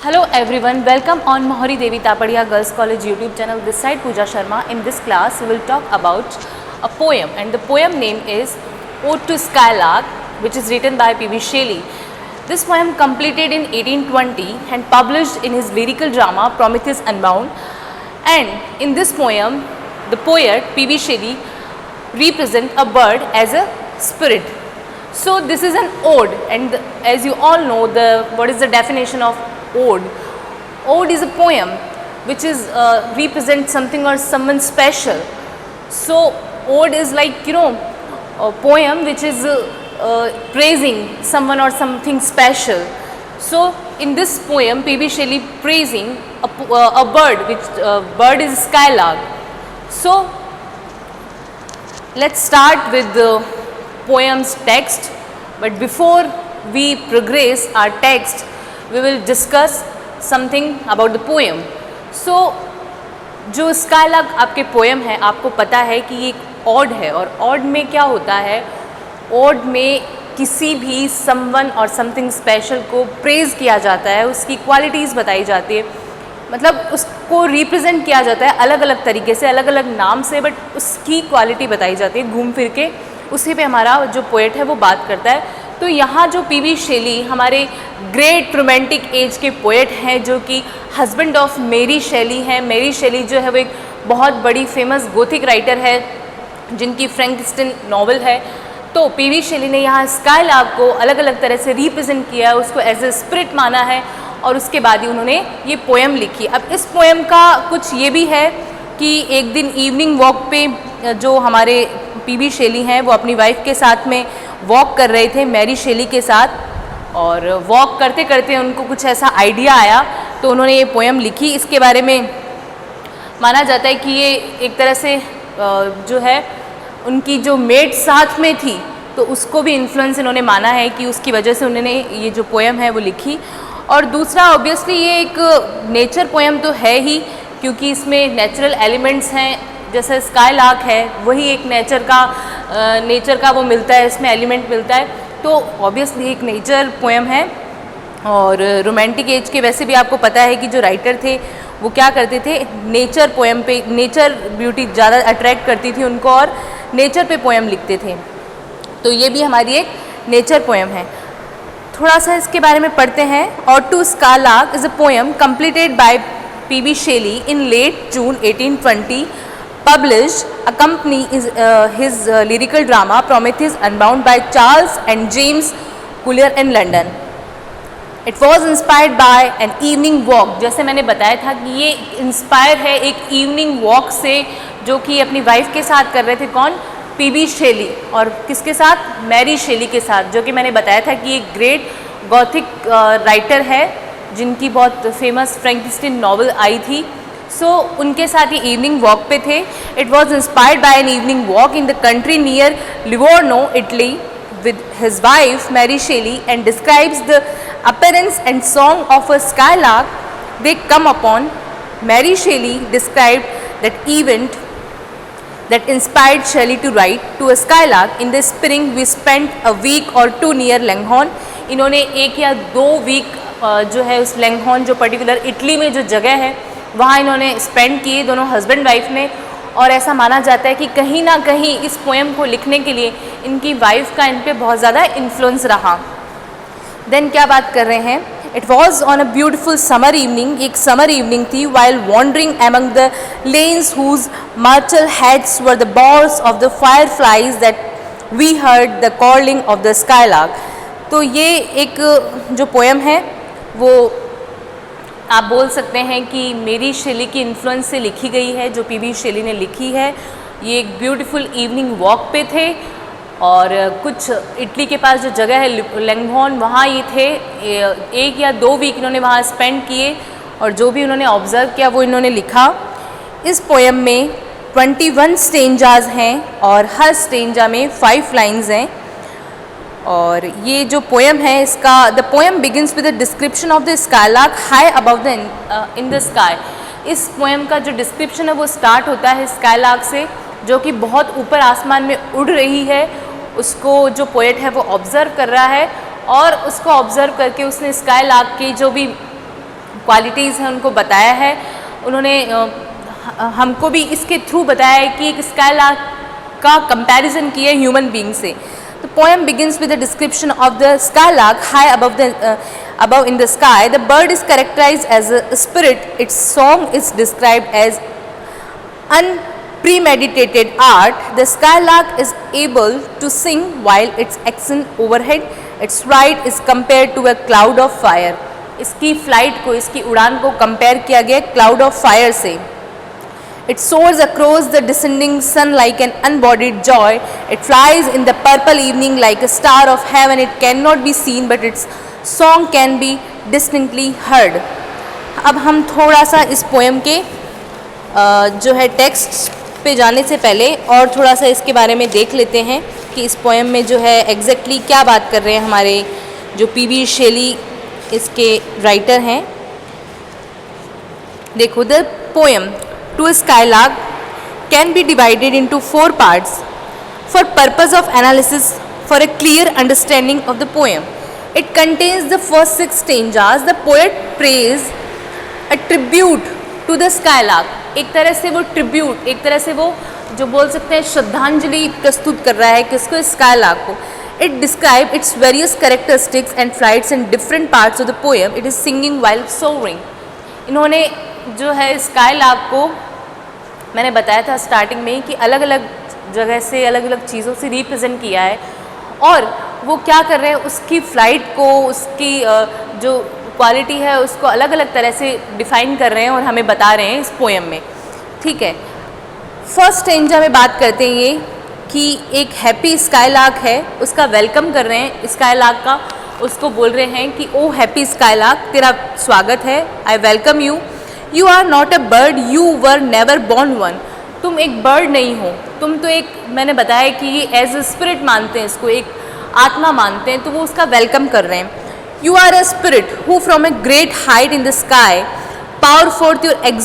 Hello everyone, welcome on Mohari Devi Tapadia Girls College YouTube channel. This side Pooja Sharma. In this class we will talk about a poem, and the poem name is Ode to Skylark, which is written by P.B. Shelley. This poem completed in 1820 and published in his lyrical drama Prometheus Unbound. And in this poem, the poet P.B. Shelley represent a bird as a spirit. So this is an ode, and as you all know, what is the definition of ode? Ode is a poem which is represent something or someone special. So ode is like a poem which is praising someone or something special. So in this poem, P.B. Shelley praising a bird, which bird is skylark. So let's start with the poem's text, but before we progress our text, we will discuss something about the poem. So जो skylark आपके poem है, आपको पता है कि ये एक odd है, और ऑड में क्या होता है, ऑड में किसी भी समवन और समथिंग स्पेशल को प्रेज़ किया जाता है, उसकी क्वालिटीज़ बताई जाती है, मतलब उसको रिप्रेजेंट किया जाता है अलग अलग तरीके से, अलग अलग नाम से, बट उसकी क्वालिटी बताई जाती है घूम फिर के, उसी पे हमारा जो पोएट है वो बात करता है। तो यहाँ जो पी.बी. शेली हमारे ग्रेट रोमांटिक एज के पोएट हैं, जो कि हस्बैंड ऑफ मेरी शेली हैं। मेरी शेली जो है वो एक बहुत बड़ी फेमस गोथिक राइटर है, जिनकी फ्रैंकेनस्टाइन नॉवल है। तो पी.बी. शेली ने यहाँ स्काईलार्क को अलग अलग तरह से रिप्रेजेंट किया है, उसको एज ए स्पिरिट माना है, और उसके बाद ही उन्होंने ये पोएम लिखी। अब इस पोएम का कुछ ये भी है कि एक दिन इवनिंग वॉक पे जो हमारे पी.बी. शेली हैं वो अपनी वाइफ के साथ में वॉक कर रहे थे, मैरी शेली के साथ, और वॉक करते करते उनको कुछ ऐसा आइडिया आया, तो उन्होंने ये पोएम लिखी। इसके बारे में माना जाता है कि ये एक तरह से जो है उनकी जो मेट साथ में थी, तो उसको भी इन्फ्लुएंस इन्होंने माना है कि उसकी वजह से उन्होंने ये जो पोएम है वो लिखी। और दूसरा, ऑब्वियसली ये एक नेचर पोएम तो है ही, क्योंकि इसमें नेचुरल एलिमेंट्स हैं, जैसे स्काईलार्क है वही एक नेचर का वो मिलता है, इसमें एलिमेंट मिलता है, तो ऑब्वियसली एक नेचर पोएम है। और रोमांटिक एज के वैसे भी आपको पता है कि जो राइटर थे वो क्या करते थे, नेचर पोएम पे, नेचर ब्यूटी ज़्यादा अट्रैक्ट करती थी उनको, और नेचर पे पोएम लिखते थे। तो ये भी हमारी एक नेचर पोएम है। थोड़ा सा इसके बारे में पढ़ते हैं। Ode to skylark is a poem completed by P.B. Shelley in late June 1820, published accompany his lyrical drama Prometheus Unbound by Charles and James Collier in London. It was inspired by an evening walk. जैसे मैंने बताया था कि ये inspire है एक evening walk से, जो कि अपनी वाइफ के साथ कर रहे थे। कौन? P.B. शेली, और किसके साथ? मैरी शेली के साथ, जो कि मैंने बताया था कि एक ग्रेट गॉथिक राइटर है, जिनकी बहुत फेमस फ्रैंकेनस्टाइन नॉवल आई थी। सो उनके साथ ये इवनिंग वॉक पे थे। It was inspired by an evening walk in the country near Livorno, Italy, with his wife Mary Shelley, and describes the appearance and song of a skylark they came upon. Mary Shelley described that event that inspired Shelley to write to a skylark. In the spring we spent a week or two near Langhorne. इन्होंने 1 या 2 week जो है उस Langhorne, जो particular Italy में जो जगह है, वहाँ इन्होंने स्पेंड किए, दोनों हस्बैंड वाइफ ने। और ऐसा माना जाता है कि कहीं ना कहीं इस पोएम को लिखने के लिए इनकी वाइफ का इन पे बहुत ज़्यादा इन्फ्लुएंस रहा। देन क्या बात कर रहे हैं, it was on a beautiful summer evening, एक समर इवनिंग थी, while wandering among the lanes whose marshal heads were the balls of the fire flies that we heard the calling of the skylark. तो ये एक जो poem है वो आप बोल सकते हैं कि मेरी शेली की इन्फ्लुएंस से लिखी गई है, जो पी.बी. शेली ने लिखी है। ये एक ब्यूटीफुल इवनिंग वॉक पे थे, और कुछ इटली के पास जो जगह है लैंगहॉर्न, वहाँ ये थे। 1 या 2 वीक इन्होंने वहाँ स्पेंड किए, और जो भी उन्होंने ऑब्ज़र्व किया वो इन्होंने लिखा। इस पोएम में 21 स्टेंजाज हैं, और हर स्टेंजा में 5 लाइन्स हैं। और ये जो पोएम है इसका, the poem begins with the description of the skylark high above the in the sky. इस पोएम का जो डिस्क्रिप्शन है वो स्टार्ट होता है स्काईलार्क से, जो कि बहुत ऊपर आसमान में उड़ रही है। उसको जो पोएट है वो ऑब्ज़र्व कर रहा है, और उसको ऑब्ज़र्व करके उसने स्काईलार्क की जो भी क्वालिटीज़ हैं उनको बताया है। उन्होंने हमको भी इसके थ्रू बताया है कि एक स्काईलार्क का कंपैरिजन किया है ह्यूमन बीइंग से। The poem begins with a description of the skylark high above in the sky. The bird is characterized as a spirit. Its song is described as unpremeditated art. The skylark is able to sing while its accent overhead. Its flight is compared to a cloud of fire. इसकी flight को, इसकी उड़ान को compare किया गया cloud of fire से। It soars across the descending sun like an unbodied joy. It flies in the purple evening like a star of heaven. It cannot be seen, but its song can be distinctly heard. अब हम थोड़ा सा इस poem के जो है text पे जाने से पहले और थोड़ा सा इसके बारे में देख लेते हैं कि इस पोएम में जो है एग्जैक्टली क्या बात कर रहे हैं हमारे जो पी.बी. शेली इसके राइटर हैं। देखो, the poem to skylark can be divided into 4 parts for purpose of analysis for a clear understanding of the poem. It contains the first 6 stanzas. The poet praise a tribute to the skylark. एक तरह से वो tribute, एक तरह से वो जो बोल सकते हैं श्रद्धांजलि प्रस्तुत कर रहा है किसको, स्काईलार्क को। It describe its various characteristics and flights in different parts of the poem. It is singing while soaring. इन्होंने जो है स्काईलार्क को, मैंने बताया था स्टार्टिंग में ही कि अलग अलग जगह से, अलग अलग चीज़ों से रिप्रेजेंट किया है और वो क्या कर रहे हैं, उसकी फ़्लाइट को, उसकी जो क्वालिटी है उसको अलग अलग तरह से डिफ़ाइन कर रहे हैं और हमें बता रहे हैं इस पोएम में। ठीक है, फर्स्ट स्टेंजा में बात करते हैं ये कि एक हैप्पी स्काईलार्क है, उसका वेलकम कर रहे हैं स्काईलार्क का, उसको बोल रहे हैं कि ओ हैप्पी स्काईलार्क, तेरा स्वागत है, I welcome you. You are not a bird, you were never born one. तुम एक बर्ड नहीं हो, तुम तो एक, मैंने बताया कि ये एज ए स्पिरिट मानते हैं इसको, एक आत्मा मानते हैं, तो वो उसका वेलकम कर रहे हैं। You are a spirit who from a great height in the sky power forth your